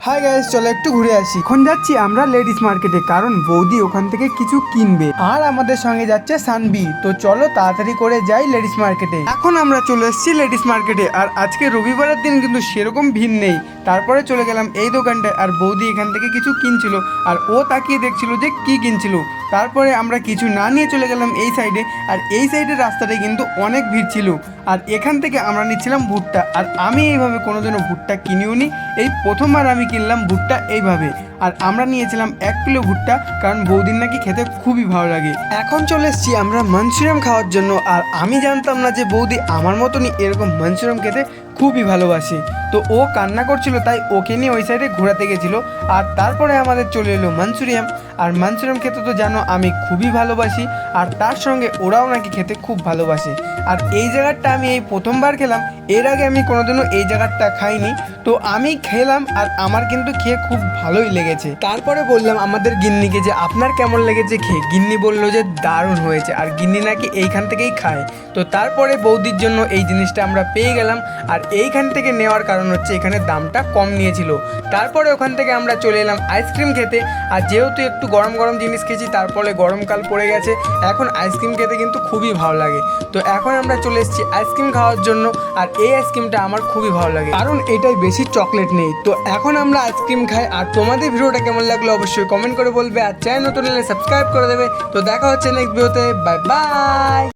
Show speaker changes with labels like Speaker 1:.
Speaker 1: Hi guys, চলো একটু ঘুরে আসি। এখন যাচ্ছি আমরা লেডিস মার্কেটে, কারণ বৌদি ওখান থেকে কিছু কিনবে আর আমাদের সঙ্গে যাচ্ছে সানবি। তো চলো তাড়াতাড়ি করে যাই লেডিস মার্কেটে। এখন আমরা চলে এসেছি লেডিস মার্কেটে, আর আজকে রবিবারের দিন কিন্তু সেরকম ভিড় নেই। তারপরে চলে গেলাম এই দোকানটায়, আর বৌদি এখান থেকে কিছু কিনছিল আর ও তাকিয়ে দেখছিল যে কি কিনছিল। তারপরে আমরা কিছু না নিয়ে চলে গেলাম এই সাইডে, আর এই সাইডের রাস্তাটায় কিন্তু অনেক ভিড় ছিল। আর এখান থেকে আমরা নিচ্ছিলাম ভুট্টা, আর আমি এইভাবে কোনোদিনও ভুট্টা কিনিও নি, এই প্রথমবার আমি কিনলাম ভুট্টা এইভাবে। আর আমরা নিয়েছিলাম 1 কিলো ভুট্টা, কারণ বৌদির নাকি খেতে খুবই ভালো লাগে। এখন চলে এসেছি আমরা মাঞ্চুরিয়াম খাওয়ার জন্য, আর আমি জানতাম না যে বৌদি আমার মতনই এরকম মাঞ্চুরিয়াম খেতে খুবই ভালোবাসে। তো ও কান্না করছিল, তাই ওকে নিয়ে ওই সাইডে ঘোরাতে গেছিলো। আর তারপরে আমাদের চলে এলো মাঞ্চুরিয়াম, আর মাঞ্চুরিয়াম খেতে তো জানো আমি খুবই ভালোবাসি, আর তার সঙ্গে ওরাও নাকি খেতে খুব ভালোবাসে। আর এই জায়গাটা আমি এই প্রথমবার খেলাম, এর আগে আমি কোনোদিনও এই জায়গাটা খাইনি। তো আমি খেলাম আর আমার কিন্তু খেয়ে খুব ভালোই লেগেছে। তারপরে বললাম আমাদের গিন্নিকে যে আপনার কেমন লেগেছে খেয়ে। গিন্নি বললো যে দারুণ হয়েছে, আর গিন্নি নাকি এইখান থেকেই খায়। তো তারপরে বৌদির জন্য এই জিনিসটা আমরা পেয়ে গেলাম, আর এইখান থেকে নেওয়ার কারণ হচ্ছে এখানে দামটা কম নিয়েছিল। তারপরে ওখান থেকে আমরা চলে এলাম আইসক্রিম খেতে, আর যেহেতু একটু গরম গরম জিনিস খেয়েছি, তারপরে গরমকাল পড়ে গেছে, এখন আইসক্রিম খেতে কিন্তু খুবই ভালো লাগে। তো এখন আমরা চলে এসেছি আইসক্রিম খাওয়ার জন্য, আর এই আইসক্রিমটা আমার খুবই ভালো লাগে, কারণ এটাই বেশি চকলেট নেই। তো এখন আমরা আইসক্রিম খাই। আর তোমাদের ভিডিওটা কেমন লাগলো অবশ্যই কমেন্ট করে বলবে, আর চ্যানেল নতুন হলে সাবস্ক্রাইব করে দেবে। তো দেখা হচ্ছে নেক্সট ভিডিওতে, বাই বাই।